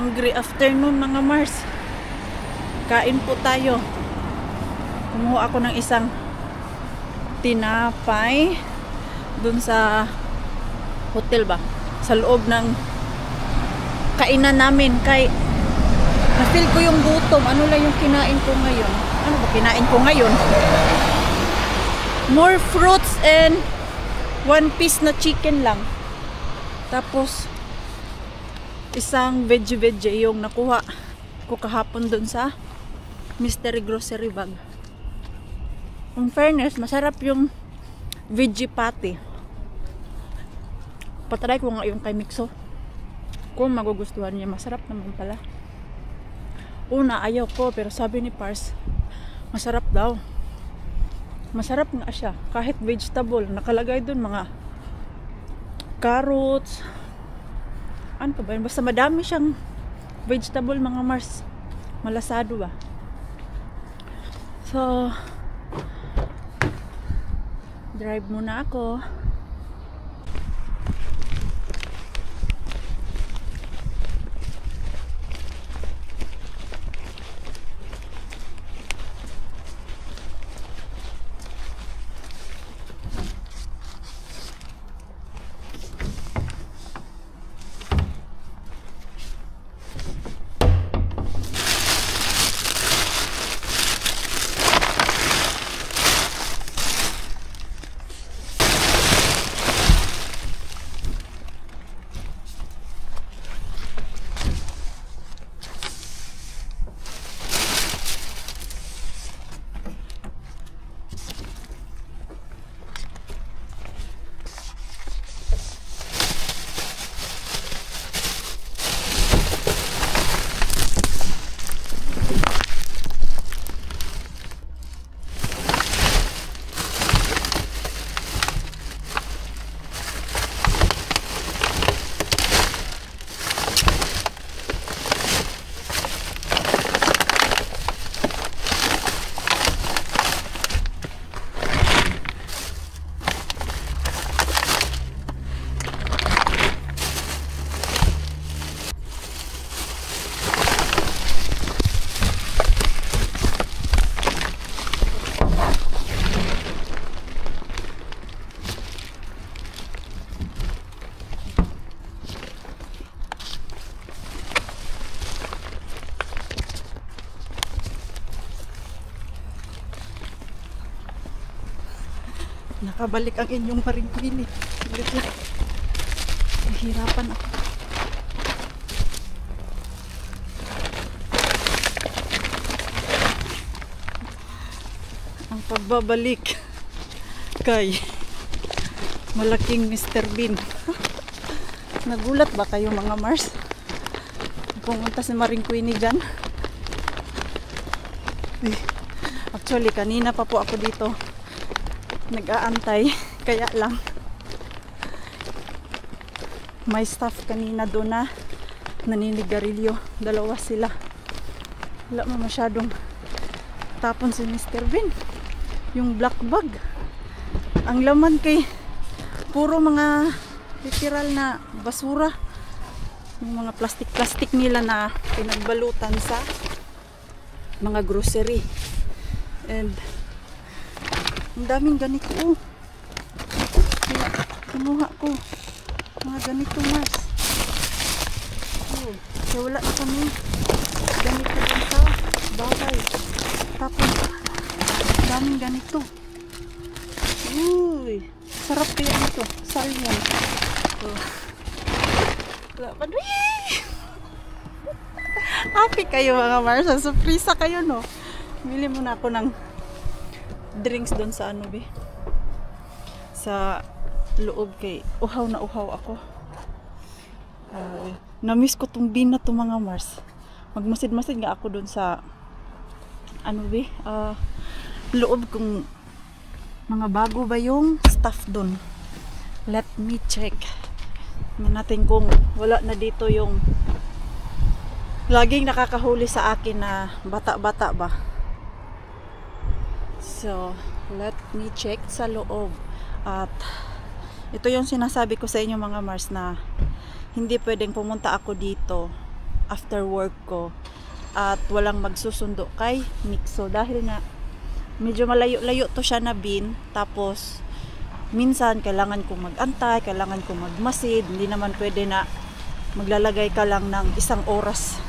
Hungry afternoon mga Mars. Kain po tayo. Kumuha ako ng isang tinapay dun sa hotel ba? Sa loob ng kainan namin. Kay na-feel ko yung gutom. Ano lang yung kinain ko ngayon? Ano ba kinain ko ngayon? More fruits and one piece na chicken lang. Tapos isang veggie yung nakuha ko kahapon dun sa mystery grocery bag. In fairness, masarap yung veggie patty. Patry ko nga yung kay Mixo. Kung magugustuhan niya, masarap naman pala. Una, ayaw ko, pero sabi ni Pars, masarap daw. Masarap nga siya. Kahit vegetable, nakalagay dun mga carrots. Ano pa ba yun? Basta madami siyang vegetable mga Mars. Malasado ba? So, drive muna ako. Nakabalik ang inyong maringkwili. Ulit lang. Nahihirapan ako. Ang pagbabalik kay malaking Mr. Bean. Nagulat ba kayo mga Mars? Pumunta si maringkwili dyan. Actually, kanina pa po ako dito nag-aantay, kaya lang may staff kanina doon na naninigarilyo. Dalawa sila. Wala mo masyadong tapon si Mr. Bean. Yung black bag, ang laman kay puro mga literal na basura, yung mga plastic nila na pinagbalutan sa mga grocery. And ang daming ganito. Kaya kinuha ko mga ganito Mars. Kaya wala na kami ganito din sa bahay. Tapos daming ganito. Uy, sarap kaya ito. Salmon. Wala pa. Happy kayo mga Mars. Surpresa kayo no. Bili muna ako ng drinks doon sa ano be, sa loob, kay uhaw na uhaw ako. Na-miss ko tong Bean na to mga Mars. Magmasid-masid nga ako doon sa ano be, loob kung mga bago ba yung staff doon. Let me check natin kung wala na dito yung laging nakakahuli sa akin na bata-bata ba. So, let me check sa loob. At ito yung sinasabi ko sa inyo mga Mars, na hindi pwedeng pumunta ako dito after work ko at walang magsusundo kay Mixo dahil nga medyo malayo-layo to siya na bin. Tapos minsan kailangan kong mag-antay, kailangan kong magmasid, hindi naman pwede na maglalagay ka lang ng 1 oras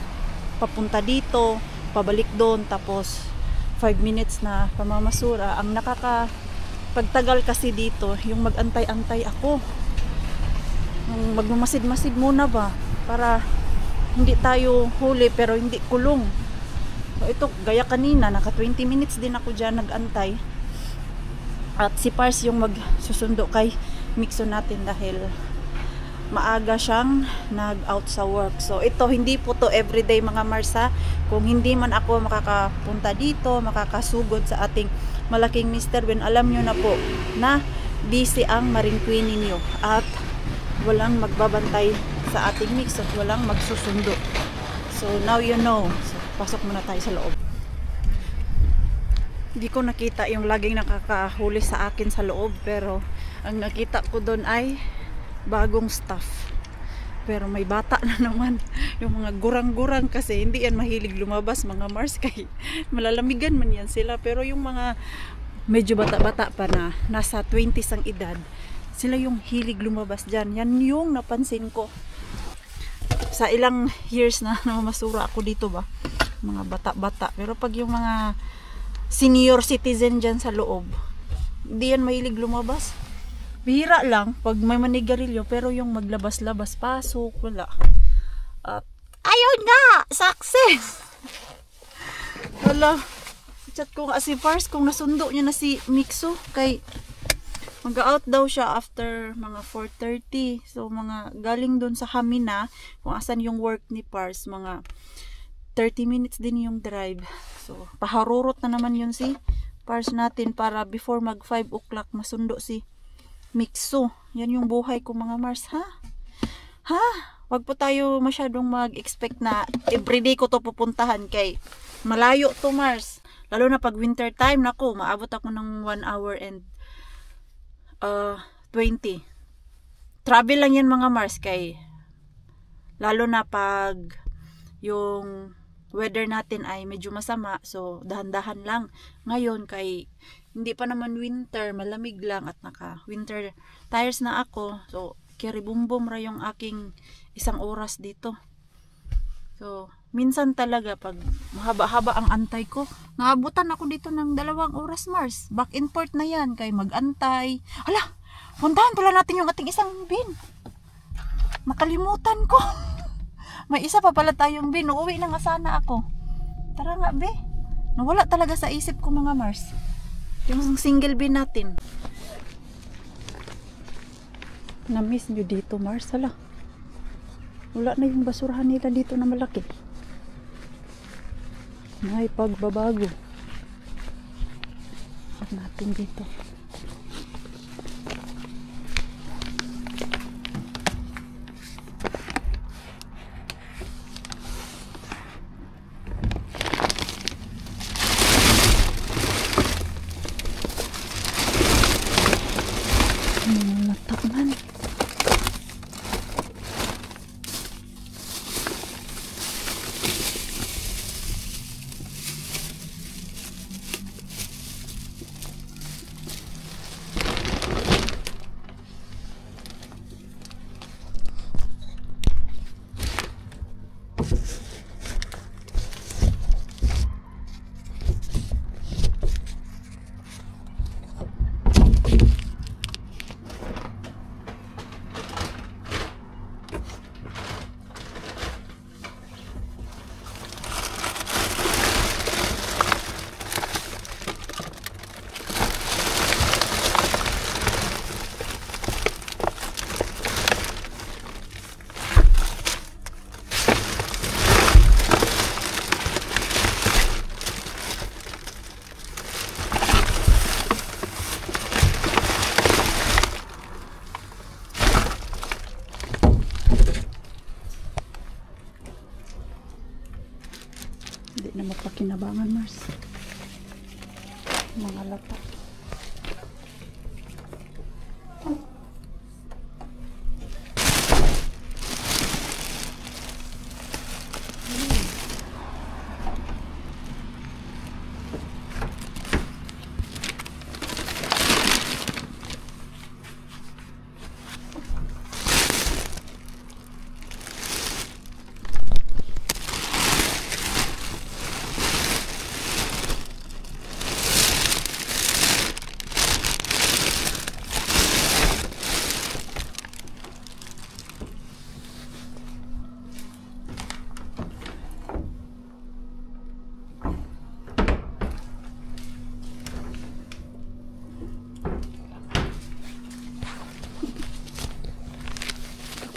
papunta dito, pabalik doon, tapos 5 minutes na pamamasura. Ang nakakapagtagal kasi dito yung mag-antay-antay ako, magmamasid-masid muna ba para hindi tayo huli pero hindi kulong. So ito, gaya kanina, naka 20 minutes din ako dyan nag-antay. At si Pars yung magsusundo kay Mixo natin dahil maaga siyang nag-out sa work. So ito, hindi po to everyday mga Mars ha. Kung hindi man ako makakapunta dito, makakasugod sa ating malaking Mr. Ben, alam nyo na po na busy ang Marine Queen ninyo at walang magbabantay sa ating Mix at walang magsusundo. So now you know. So, pasok muna tayo sa loob. Hindi ko nakita yung laging nakakahuli sa akin sa loob, pero ang nakita ko doon ay bagong staff. Pero may bata na naman. Yung mga gurang-gurang kasi hindi yan mahilig lumabas mga Mars, kay malalamigan man yan sila. Pero yung mga medyo bata-bata pa na nasa 20s ang edad, sila yung hilig lumabas dyan. Yan yung napansin ko sa ilang years na namamasura ako dito ba, mga bata-bata. Pero pag yung mga senior citizen dyan sa loob, hindi yan mahilig lumabas. Bihira lang pag may manigarilyo, pero yung maglabas-labas, pasok, wala. At ayun nga, success! Wala. Chat ko nga si Pars kung nasundo niya na si Mixo, kay mag-out daw siya after mga 4:30. So mga galing doon sa Hamina, kung asan yung work ni Pars, mga 30 minutes din yung drive. So paharurot na naman yun si Pars natin para before mag 5 o'clock masundo si Mixo. Yan yung buhay ko mga Mars, ha? Ha? Wag po tayo masyadong mag-expect na everyday ko to pupuntahan, kay malayo to Mars. Lalo na pag winter time, nako, maabot ako ng 1 hour and 20. Travel lang yan mga Mars, kay lalo na pag yung weather natin ay medyo masama, so dahan-dahan lang. Ngayon kay hindi pa naman winter, malamig lang at naka winter tires na ako, so kiribumbom ra yung aking 1 oras dito. So minsan talaga pag mahaba-haba ang antay ko, naabutan ako dito ng 2 oras Mars. Back and forth na yan, kay mag-antay. Hala, puntahan pala natin yung ating isang bin. Nakalimutan ko. May isa pa pala tayong bin. Uuwi na nga sana ako. Tara nga be. Nawala talaga sa isip ko mga Mars. Yung single bin natin. Na-miss nyo dito Mars. Hala. Wala na yung basurahan nila dito na malaki. May pagbabago. At natin dito. Mataman. Hindi na magpakinabangan Mars. Mga lata.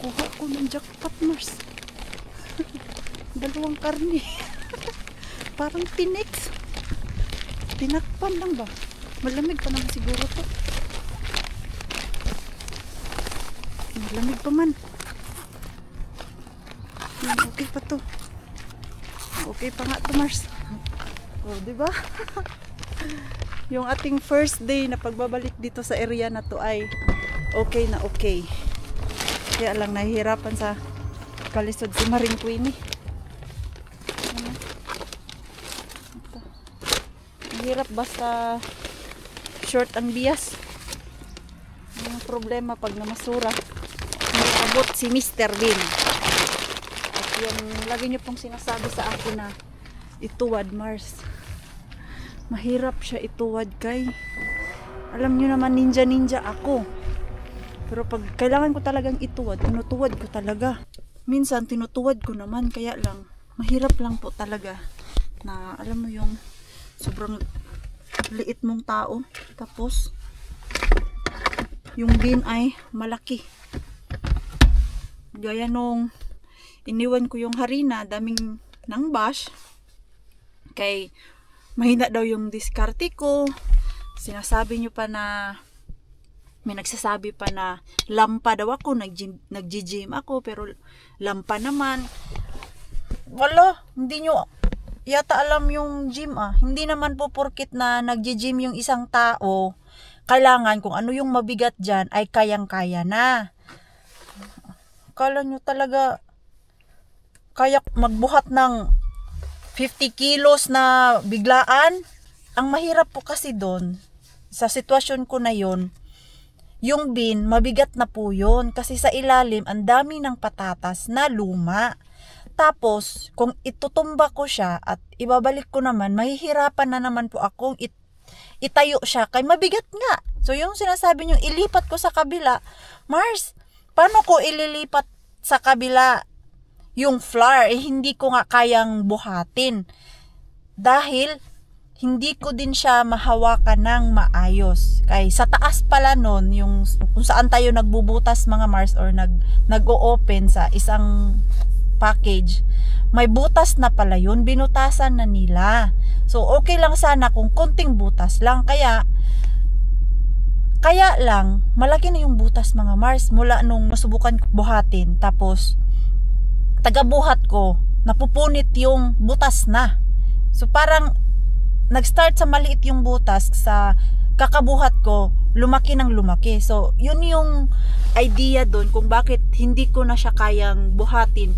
Nakuha ko ng jackpot, Mars. Dalawang karne. Parang tinex. Tinakpan lang ba? Malamig pa naman siguro to. Malamig pa man. Okay pa to. Okay pa nga to, Mars. Oh, diba? Yung ating first day na pagbabalik dito sa area na to ay okay na okay. Kaya lang nahihirapan sa kalisod si Maring Queenie. Ano? Ito. Mahirap basta short ang bias. Yung problema pag namasura, may abot si Mr. Bean. At yung lagi nyo pong sinasabi sa akin na ituwad, Mars. Mahirap siya ituwad, kay alam nyo naman ninja ako. Pero pag kailangan ko talagang ituwad, tinutuwad ko talaga. Minsan tinutuwad ko naman, kaya lang mahirap lang po talaga na alam mo yung sobrang liit mong tao, tapos yung bin ay malaki. Gaya nung iniwan ko yung harina, daming nang bash, kay mahina daw yung diskarte ko. Sinasabi nyo pa na, may nagsasabi pa na lampa daw ako, nag-gym ako, pero lampa naman. Wala, hindi nyo yata alam yung gym Hindi naman po porkit na nag-gym yung isang tao, kailangan kung ano yung mabigat dyan ay kayang-kaya na. Kala nyo talaga kaya magbuhat ng 50 kilos na biglaan? Ang mahirap po kasi doon, sa sitwasyon ko na yon, yung bin, mabigat na po yun. Kasi sa ilalim, ang dami ng patatas na luma. Tapos, kung itutumba ko siya at ibabalik ko naman, mahihirapan na naman po akong itayo siya. Kaya mabigat nga. So, yung sinasabi nyo, ilipat ko sa kabila. Mars, paano ko ililipat sa kabila yung flour? Hindi ko nga kayang buhatin. Dahil, hindi ko din siya mahawakan ng maayos. Kaya sa taas pala nun, yung kung saan tayo nagbubutas mga Mars or nag-o-open sa isang package, may butas na pala yun, binutasan na nila. So okay lang sana kung konting butas lang, kaya lang malaki na yung butas mga Mars mula nung masubukan ko buhatin, tapos tagabuhat ko, napupunit yung butas na. So parang nag-start sa maliit yung butas, sa kakabuhat ko, lumaki ng lumaki. So, yun yung idea doon kung bakit hindi ko na siya kayang buhatin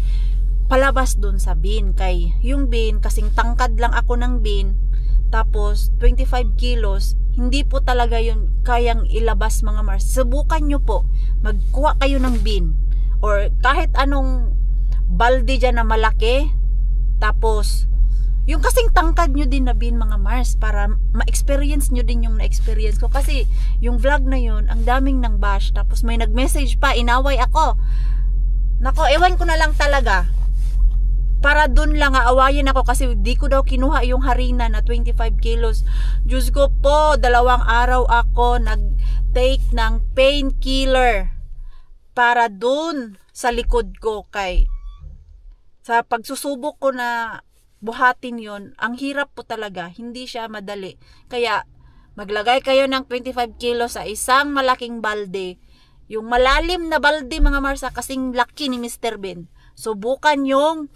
palabas doon sa bin. Kay yung bin, kasing tangkad lang ako ng bin, tapos 25 kilos, hindi po talaga yun kayang ilabas mga Mars. Subukan nyo po, magkuha kayo ng bin, or kahit anong balde dyan na malaki, tapos yung kasing tangkad nyo din na bin mga Mars, para ma-experience nyo din yung na-experience ko. Kasi yung vlog na yun, ang daming nang bash, tapos may nag-message pa, inaway ako. Nako, ewan ko na lang talaga, para dun lang aawayin ako, kasi di ko daw kinuha yung harina na 25 kilos. Diyos ko po, 2 araw ako nag-take ng painkiller para dun sa likod ko. Kay sa pagsusubok ko na buhatin yon, ang hirap po talaga, hindi siya madali. Kaya maglagay kayo ng 25 kilos sa isang malaking balde, yung malalim na balde mga Mars, kasing laki ni Mr. Bean. Subukan yung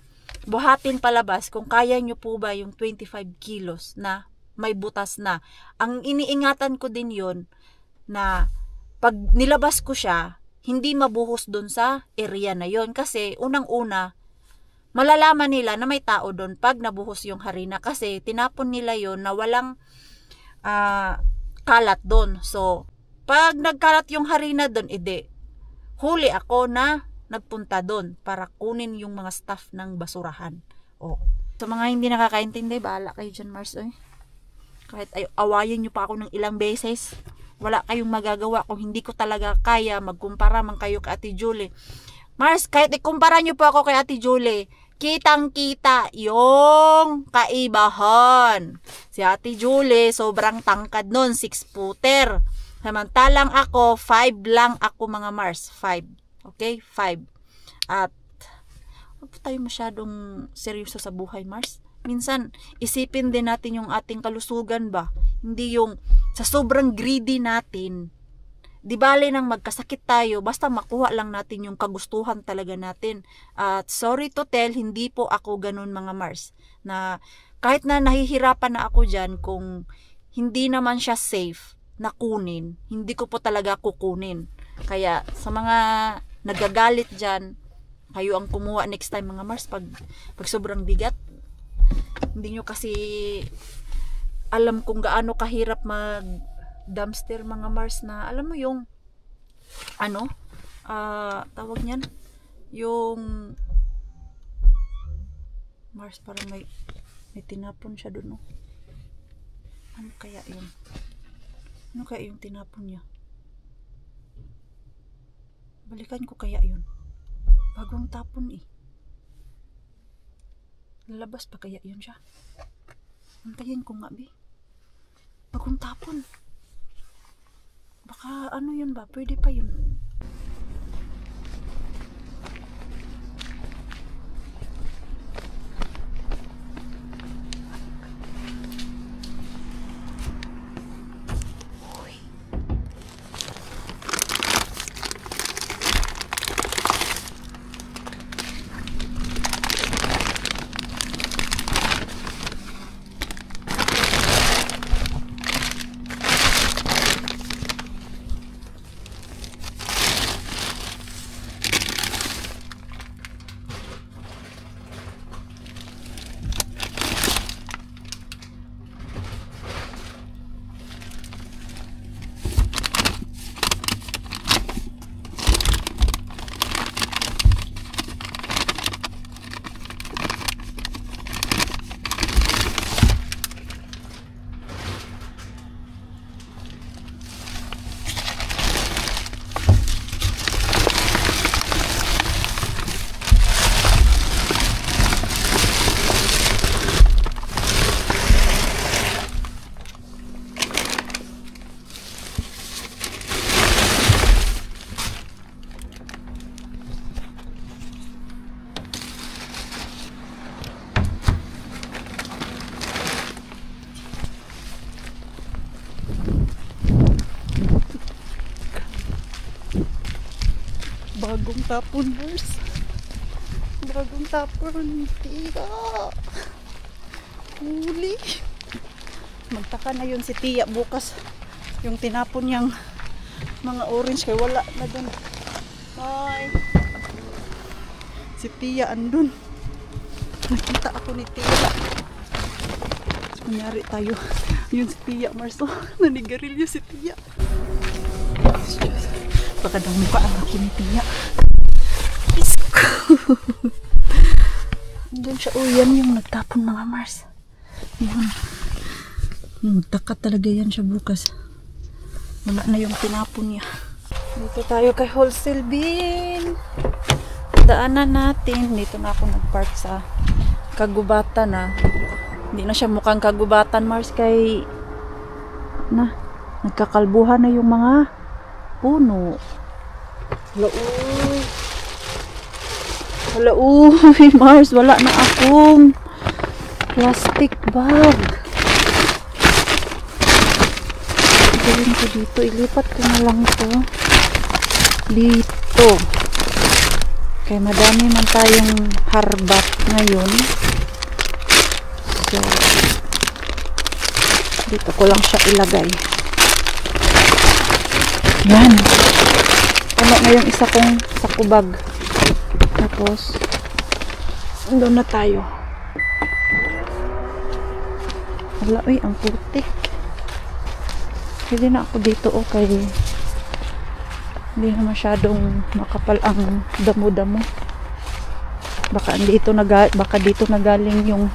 buhatin palabas kung kaya nyo po ba yung 25 kilos na may butas na. Ang iniingatan ko din yon, na pag nilabas ko siya, hindi mabuhos dun sa area na yon, kasi unang-una malalaman nila na may tao doon pag nabuhos yung harina, kasi tinapon nila yon na walang kalat doon. So pag nagkalat yung harina doon, huli ako na nagpunta doon para kunin yung mga stuff ng basurahan. So mga hindi nakakaintindi, bahala kayo dyan Mars. Kahit awayin nyo pa ako ng ilang beses, wala kayong magagawa kung hindi ko talaga kaya. Magkumpara man kayo kay Ate Julie. Mars, kahit ikumpara nyo po ako kay Ate Julie, kitang-kita yung kaibahan. Si Ate Julie, sobrang tangkad nun, 6-footer. Samantalang ako, 5 lang ako mga Mars. 5. Okay? 5. At huwag tayo masyadong seryoso sa buhay, Mars. Minsan, isipin din natin yung ating kalusugan ba? Hindi yung sa sobrang greedy natin. Di bale nang magkasakit tayo, basta makuha lang natin yung kagustuhan talaga natin. At sorry to tell, hindi po ako ganun mga Mars. Na kahit na nahihirapan na ako dyan, kung hindi naman siya safe na kunin, hindi ko po talaga kukunin. Kaya sa mga nagagalit dyan, kayo ang kumuha next time mga Mars pag sobrang bigat. Hindi nyo kasi alam kung gaano kahirap mag dumpster mga Mars, na alam mo yung ano tawag niyan, yung Mars, parang may tinapon siya dun, no? Ano kaya yun? Ano kaya yung tinapon niya? Balikan ko kaya yun. Bagong tapon eh. Lalabas pa kaya yun siya? Antayin ko nga, Bi. Bagong tapon. Baka ano yun ba? Pwede pa yun. Bagong tapon, Mars. Bagong tapon. Tiya. Huli. Magtaka na yun si Tia bukas. Yung tinapon niyang mga orange kay wala na dun. Bye. Si Tia andun. Nakita ako ni Tia. So, kunyari tayo. Yun si Tia, Mars. Nanigarilyo si Tia. Baka daw mukha ang akin ni Tia. Andun siya. Oh, yan yung nagtapon mga Mars. Yun. Magtaka talaga yan siya bukas. Wala na yung tinapon niya. Dito tayo kay wholesale bin. Daanan natin. Dito na ako nagpark sa kagubatan na. Hindi na siya mukhang kagubatan, Mars, kay nagkakalbuhan na yung mga puno. Hala, uy, Mars, wala na akong plastic bag. Gawin ko dito, ilipat ko na lang to dito. Kaya madami man tayong harbat ngayon. So, dito ko lang siya ilagay. Yan. Ano na yung isa kong sakubag. Tapos, doon na tayo. Wala, uy, ang putik. Hindi na ako dito, okay. Hindi na masyadong makapal ang damo-damo. Baka dito nagaling yung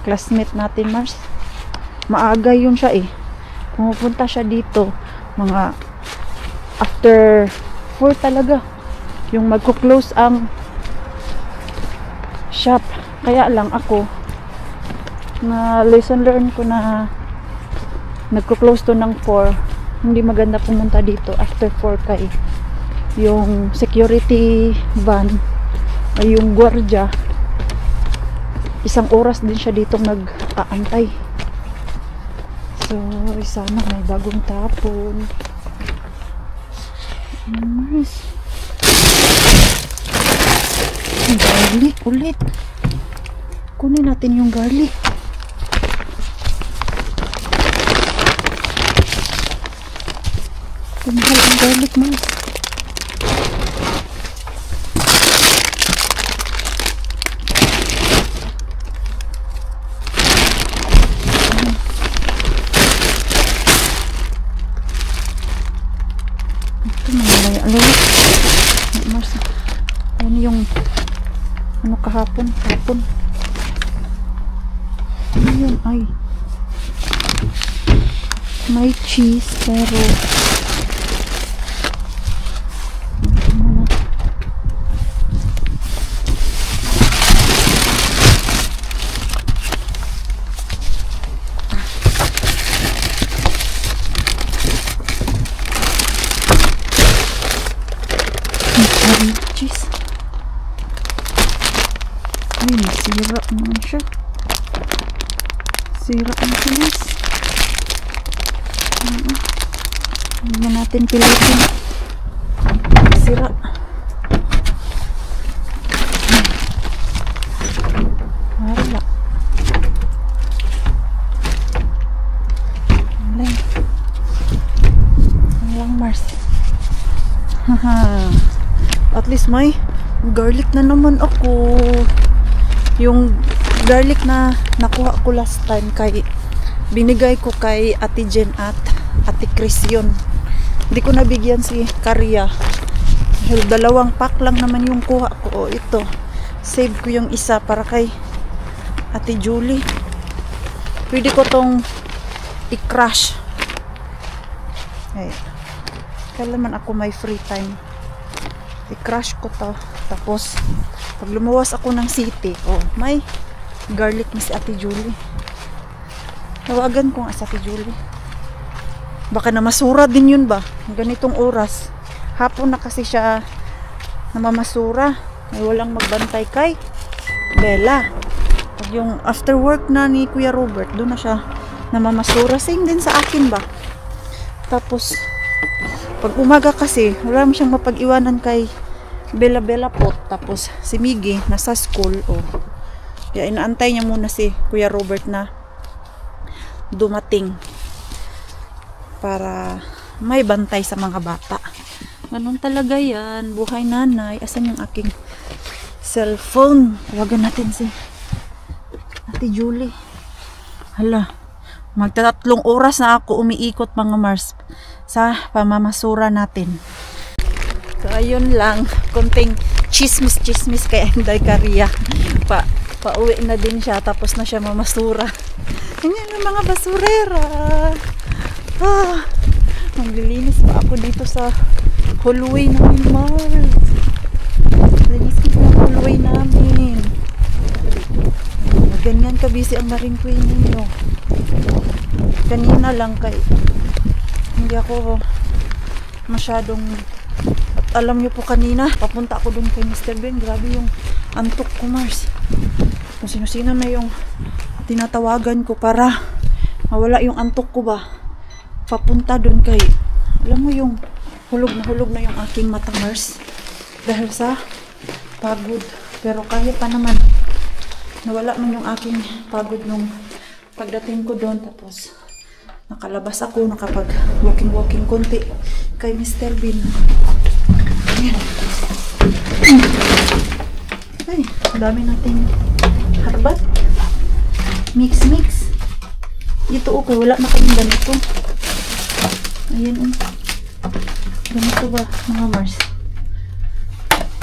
classmate natin, Mars. Maaga yun siya eh. Pumupunta siya dito, mga after 4 talaga. Yung magko-close ang shop. Kaya lang ako, na lesson learn ko na nagko-close to ng 4. Hindi maganda pumunta dito after 4 kay yung security van ay yung gwardiya, 1 oras din siya dito nag-aantay. So, sana may bagong tapon. Nice. Garlic ulit. Kunin natin yung garlic. Kumahal ang garlic, mas. Ano yung ano kahapon ano yun, ay may cheese pero cheese. Ay, nasira naman siya. Sira ang tulis. Hindi natin pilitin. Sira. Wala. Walang Mars. Haha. At least may garlic na naman ako. Yung garlic na nakuha ko last time binigay ko kay Ate Jen at Ate Chris yun. Hindi ko nabigyan si Karia. 2 pack lang naman yung kuha ko. Ito. Save ko yung isa para kay Ate Julie. Pwede ko tong i-crush. Ay. Kailan ako may free time. I-crush ko to. Tapos, pag lumuwas ako ng city, may garlic na si Ate Julie. Tawagan ko nga si Ate Julie. Baka na masura din yun ba? Ganitong oras. Hapon na kasi siya namamasura. Ay walang magbantay kay Bella. Pag yung after work na ni Kuya Robert, doon na siya namamasura. Same din sa akin ba? Tapos, pag umaga kasi, wala mo siyang mapag-iwanan kay Bella po. Tapos, si Miggy, nasa school. Kaya inaantay niya muna si Kuya Robert na dumating. Para may bantay sa mga bata. Ganun talaga yan. Buhay nanay. Asan yung aking cellphone? Tawagan natin si Ate Julie. Hala. Magta-3 oras na ako umiikot mga Mars sa pamamasura natin. So ayun lang, konting chismis kay Inday Karia. Pauwi na din siya, tapos na siya mamasura. Ganyan ang mga basurera. Maglilinis pa ako dito sa hallway namin, Mars. Linis ko yung hallway namin. Ganyan ka busy ang Marine Queen ninyo. Kanina lang hindi ako masyadong, at alam nyo po kanina papunta ako dun kay Mr. Ben, grabe yung antok ko, Mars. Kung sino-sino na yung tinatawagan ko para mawala yung antok ko ba, papunta dun kay, alam mo yung hulog na yung aking mata, Mars, dahil sa pagod. Pero kaya pa naman, nawala man yung aking pagod nung pagdating ko doon. Tapos nakalabas ako, nakapag walking konti kay Mr. Bean. Ayan. Ay, dami nating harbat. Mix. Dito okay, wala na kaming ganito. Ayan ganito ba mga Mars?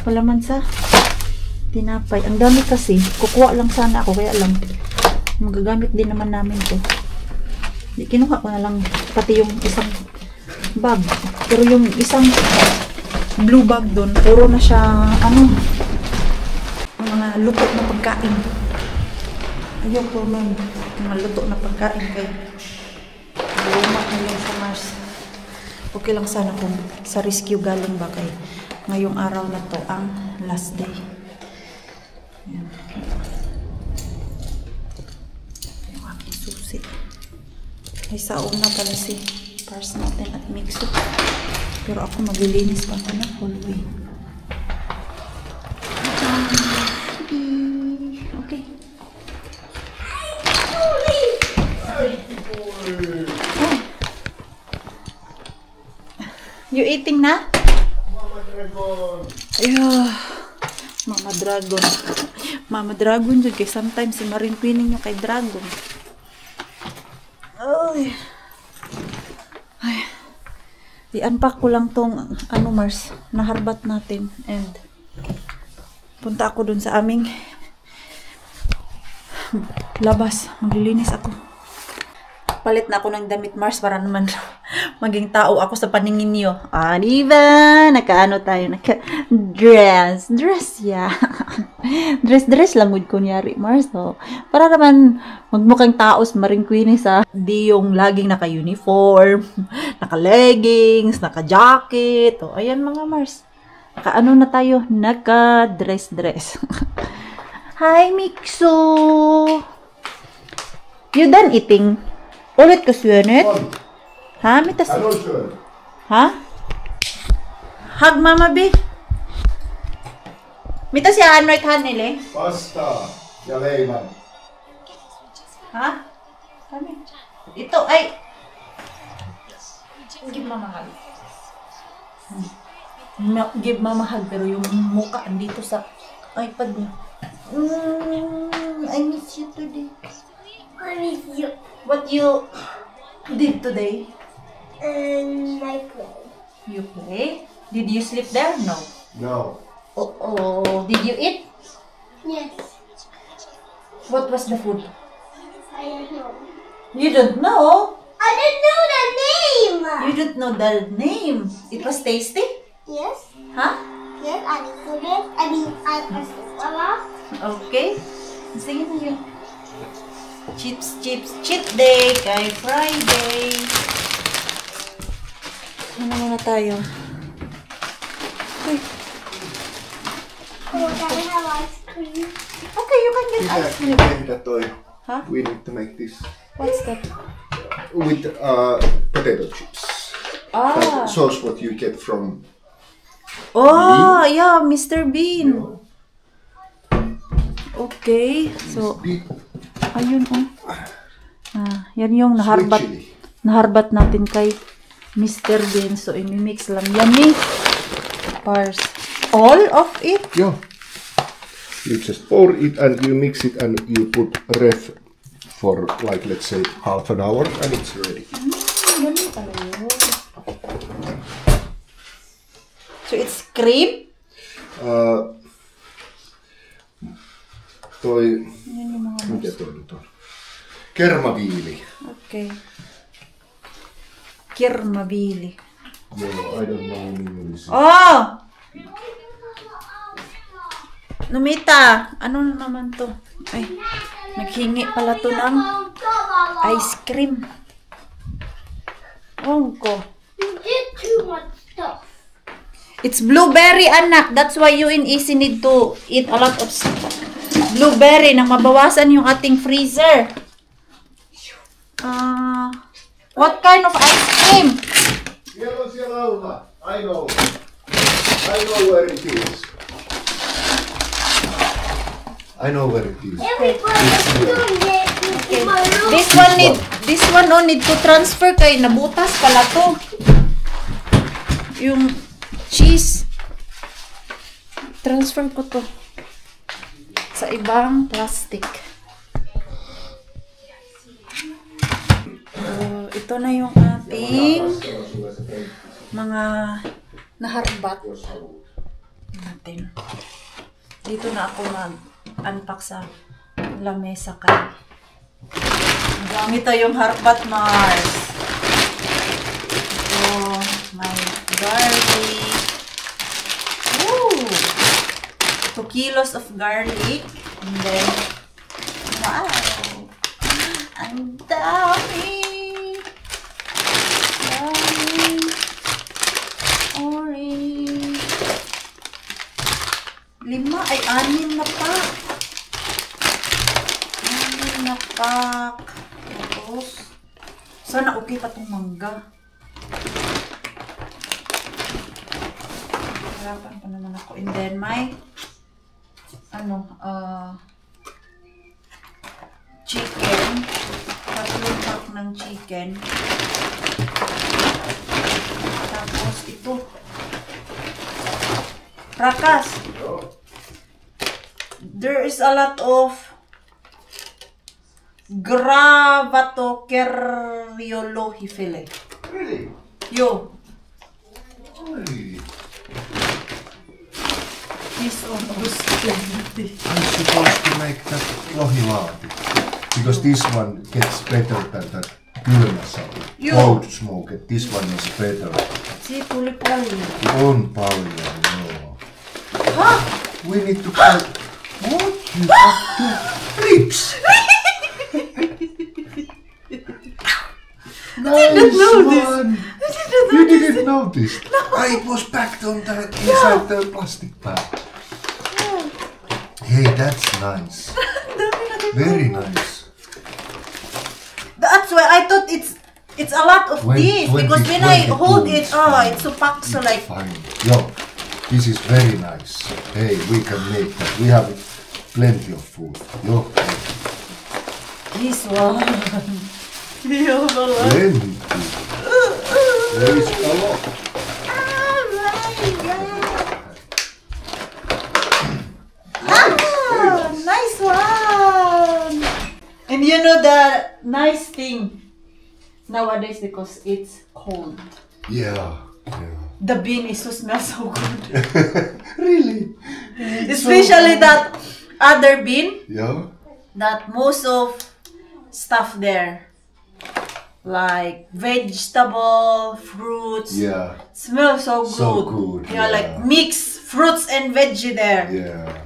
Palaman sa tinapay. Ang dami kasi, kukuha lang sana ako, kaya lang magagamit din naman namin to. Kinuha ko na lang pati yung isang bag. Pero yung isang blue bag doon, puro na siya mga luto na pagkain. Ayoko man mga luto na pagkain kay luma na yung sa Mars. Okay lang sana kung sa rescue galing ba kay ngayong araw na to ang last day. Ayan. Yung aking susi. Ay, sauna pala si pars natin at mixo. Pero ako maglilinis pa na hallway. Okay. You eating na? Mama Dragon. Ayun. Mama Dragon. Mama Dragon dyan. Kaya sometimes si Marin pining nyo kay Dragon. Ay. Ay. I-unpack ko lang tong Mars, naharbat natin. And punta ako dun sa aming labas. Maglilinis ako. Palit na ako ng damit, Mars, para naman maging tao ako sa paningin niyo. Ah, diba? Nakaano tayo? Naka-dress. Dress, yeah. Dress lang good kunyari, Mars. So, para naman magmukhang tao sa Maring Queenie sa di yung laging naka-uniform, naka-leggings, naka-jacket. O, ayan mga Mars. Naka-ano na tayo? Naka-dress. Hi, Mixo! You done eating? Ulit ka suyanit? Ha? Mitas? Ha? Hug mama B. Mitas yan right hand nila. Pasta ja leivän. Ha? Kami. Ito ay. Give mama hug. Give mama hug pero yung mukha andito sa iPad niya. I miss you today. I miss you. What you did today? I play. You play? Did you sleep there? No. No. Oh. Did you eat? Yes. What was the food? I don't know. You don't know? I don't know the name. You don't know the name. It was tasty? Yes. Huh? Yes, I eat it. I mean, I press it a lot. Okay. Sige na yun. Chips, cheat day kay Friday. Ano muna tayo? Okay. Oh, can we have ice cream? Okay, you can get ice cream. Tehdä toi. Huh? We need to make this What's that? with potato chips. Ah. That sauce what you get from Oh, yeah, Mr. Bean. Okay. So, ayun oh. Yan yung naharbat. sweet chili. Naharbat natin kay Mr. Bean. So, imimix lang. Yummy. Pars. All of it? Joo. You just pour it and you mix it and you put ref for like let's say half an hour and it's ready. Yummy pala yun. So, it's cream? Toi, Yan yung mga mikä toi nyt on? Kermaviili. Okay. Kirmavili. Joo, I don't know in English. Oh! Numita, ano na naman to? Ay, naghingi pala to ng ice cream. Ongko. You did too much stuff. It's blueberry, anak. That's why you and Easy need to eat a lot of blueberry nang mabawasan yung ating freezer. What kind of ice cream? Siellä alla. I know. I know where it is. I know where it is. Everybody's doing it. In my room. This one need to transfer kay nabutas pala to. Yung cheese. Transfer ko to sa ibang plastic. Ito na yung ating mga naharbat natin. Dito na ako mag-unpack sa lamesa kay. Gamit tayong harbat, Mars. Ito, may garlic. Ooh! 2 kilos of garlic. And then, wow! Ang dami! Orange. 5 ay 6 na pa. Pak. Tapos, sana okay pa itong mangga. Harapan pa naman ako. And then, may, chicken. Tatlong pack ng chicken. Tapos, ito. Rakas. There is a lot of Gravatocerriolohi fillet. Really? Yo. Oi. This almost plenty. I'm supposed to make that lohilaati. Because this one gets better than that kylmäsavi. Joo. Cold smoke. This one is better. Siitä tuli paljon. On paljon, joo. Huh? We need to buy... What? You got two ribs? Nice one! You didn't notice? It was packed on the inside the plastic bag. Hey, that's nice. Very nice. That's why I thought it's a lot of this because when I hold it, it's fine. it's so packed, so like. Fine. Yo, this is very nice. Hey, we can make that. We have plenty of food. Yo, This one. Yo, plenty. There is a lot. Nice one. And you know the nice thing nowadays because it's cold. Yeah. The bean is so smells so good. Really? Especially that other bean. Yeah. That most of stuff there, like vegetable, fruits, Yeah. smells so good. So good, Yeah, yeah. like mix fruits and veggie there. Yeah.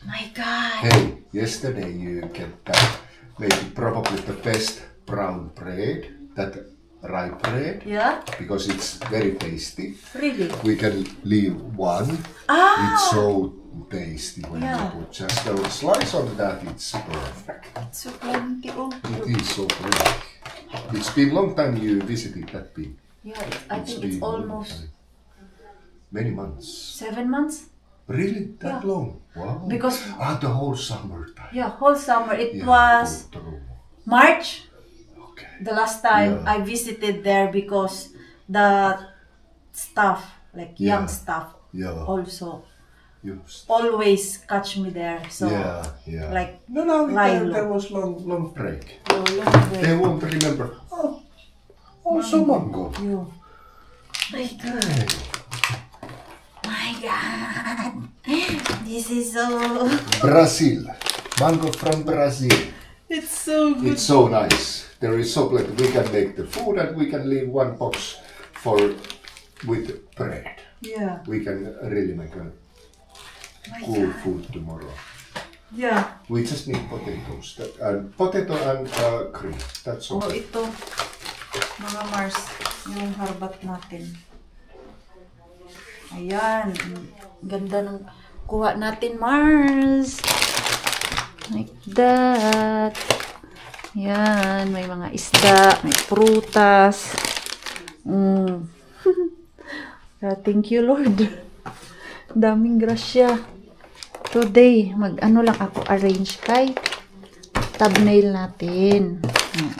My God. Hey, yesterday you get that maybe probably the best brown bread, that rye bread, Yeah, because it's very tasty. really. We can leave one. Ah, It's so tasty when Yeah. you put just a slice on that. It's perfect. so plenty. Oh, It is so pretty. It's been long time you visited that big. yeah. I think it's been long almost time. Many months. 7 months. Really? That Yeah. long? Wow. Because the whole summertime. yeah, whole summer it Yeah, was true. March. Okay. The last time Yeah. I visited there because the staff, like young Yeah. staff, Yeah. also Just. always catch me there. So Yeah, yeah. like No, Lilo. there was long break. oh, long way. They won't remember. Oh, also mango. You. Okay. My God, this is so. Brazil. Mango from Brazil. It's so good. It's so nice. There is so plenty. We can make the food and we can leave one box with bread. Yeah. We can really make a My cool God. food tomorrow. Yeah. We just need potatoes. Potato and cream. That's Oh, okay. ito. Mga Mars, yung harbat natin. Ayan. Ganda ng kuha natin, Mars. Like that. Yan. May mga isda. May prutas. Thank you, Lord. Daming grasya. Today, mag-ano lang ako arrange kay thumbnail natin.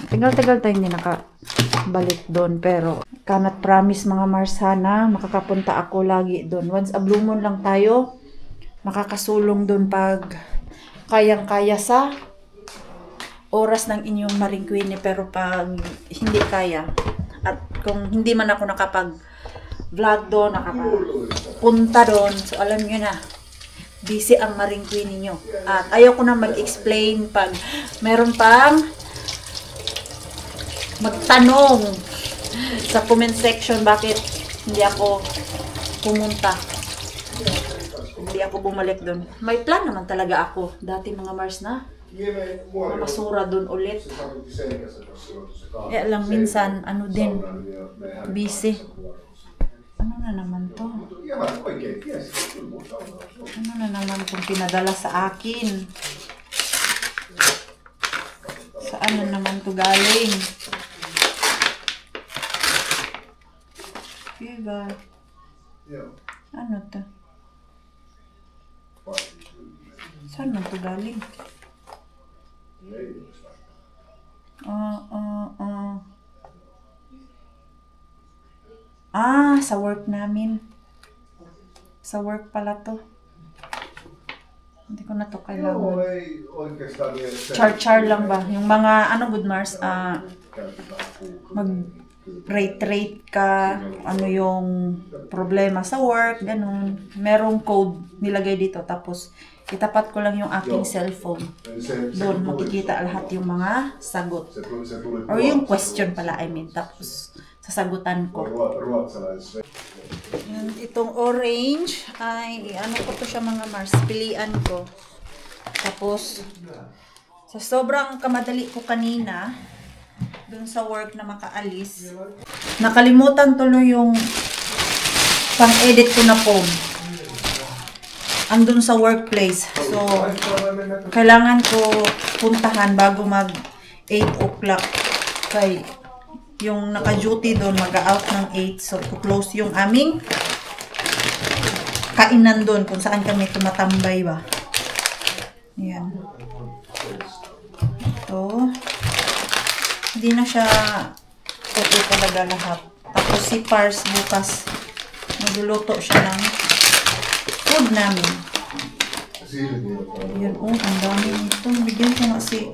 Tagal-tagal tayo hindi nakabalik doon. Pero, cannot promise mga Mars, sana makakapunta ako lagi doon. Once a blue moon lang tayo, makakasulong doon pag kayang-kaya sa oras ng inyong Maring Queenie. Pero pag hindi kaya, at kung hindi man ako nakapag-vlog doon, nakapagpunta doon, so alam nyo na, busy ang Maring Queenie ninyo. At ayaw ko na mag-explain pag meron pang magtanong sa comment section bakit hindi ako pumunta. Hindi ako bumalik doon. May plan naman talaga ako. Dati mga Mars na masura doon ulit. Kaya lang minsan, ano din, busy. Ano na naman to? Ano na naman itong pinadala sa akin? Saan na naman to galing? Diba? Ano to? Saan na to galing? Sa work namin. Sa work pala to. Hindi ko na to kailangan. Char-char lang ba? Yung mga, ano good Mars, mag-rate ka, ano yung problema sa work, ganun. Merong code nilagay dito, tapos itapat ko lang yung aking cellphone. Doon makikita lahat yung mga sagot. Or yung question pala, I mean. Tapos sasagutan ko. Yan, itong orange ay, ano ko to siya mga Mars, pilian ko. Tapos, sa sobrang kamadali ko kanina, dun sa work na makaalis, nakalimutan tuloy yung pang-edit ko na phone. Andun sa workplace. So, kailangan ko puntahan bago mag 8 o'clock. Kay, yung naka-duty doon, mag-out ng 8. So, close yung aming kainan doon kung saan kami tumatambay ba. Yan. Ito. Hindi na siya okay talaga lahat. Tapos si Pars bukas magluluto siya ng food namin. Yan, oh, ang dami nito. Bigyan ko nga si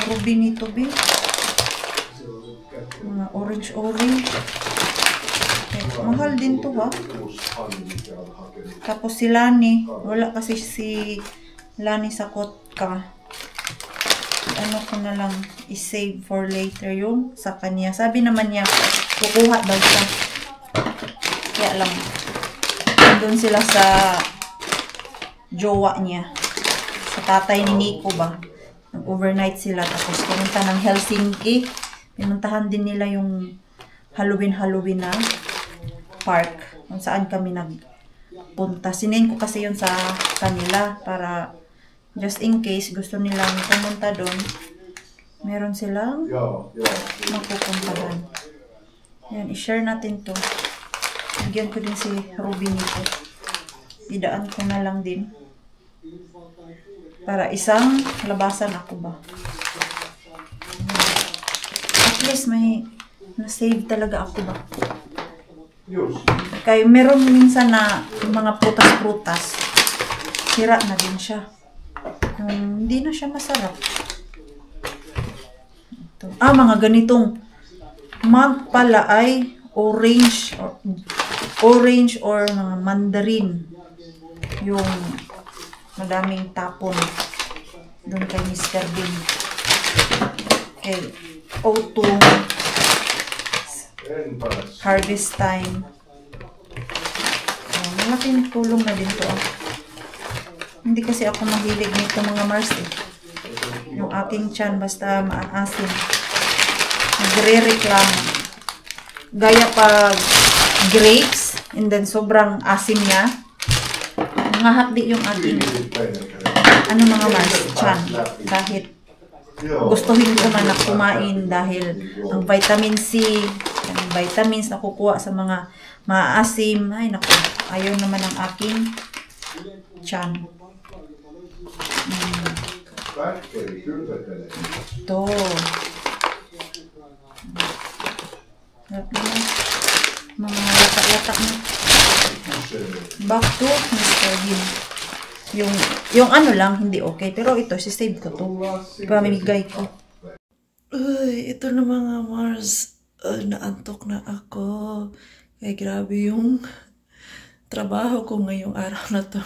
Ruby nito, be. Mga orange-orange. Mahal din to, ha? Tapos si Lani. Wala kasi si Lani sa kotka. Ano ko na lang i-save for later yung sa kanya. Sabi naman niya, kukuha daw siya. Kaya lang, doon sila sa jowa niya. Sa tatay ni Nico ba? Nag-overnight sila. Tapos pumunta ng Helsinki. Pinuntahan din nila yung Halloween na park. Kung saan kami nagpunta. Sinayin ko kasi yun sa kanila para just in case gusto nilang pumunta doon, meron silang mapupuntahan. Yan, i-share natin to. Bigyan ko din si Ruby nito. Idaan ko na lang din. Para isang labasan ako ba. At least may na-save talaga ako ba. Kaya meron minsan na yung mga prutas-prutas, sira na din siya. Hindi na siya masarap. Ito. Mga ganitong month pala ay orange or mga mandarin. Yung madaming tapon doon kay Mr. Bean. Okay. Autumn. Harvest time. Malaking tulong na din to. Hindi kasi ako mahilig nito mga Mars eh. Yung aking tiyan basta maasim. Nagre-reklamo. Gaya pag grapes and then sobrang asim niya. Mga hapdi yung aking mga Mars tiyan. Dahil gustuhin ko na kumain dahil ang vitamin C, ang vitamins na kukuha sa mga maasim. Ay naku, ayaw naman ang aking tiyan. Ito. Mga latak-latak na. Back to Mr. Bean. Yung ano lang, hindi okay. Pero ito, si-save ko to. Pamimigay ko. Uy, ito na mga Mars. Naantok na ako. Kaya grabe yung trabaho ko ngayong araw na to.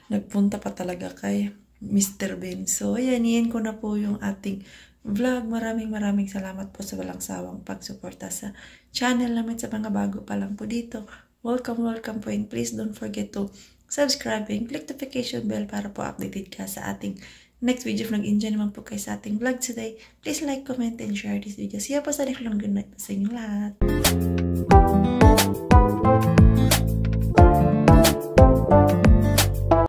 Nagpunta pa talaga kay Mr. Bean. So, ayan, iyan ko na po yung ating vlog. Maraming salamat po sa walang sawang pagsuporta sa channel namin, sa mga bago pa lang po dito. Welcome po, and please don't forget to subscribe and click notification bell para po updated ka sa ating next video. If nag-enjoy naman po kayo sa ating vlog today, please like, comment, and share this video. See you po sa next vlog. Good night po sa inyong lahat.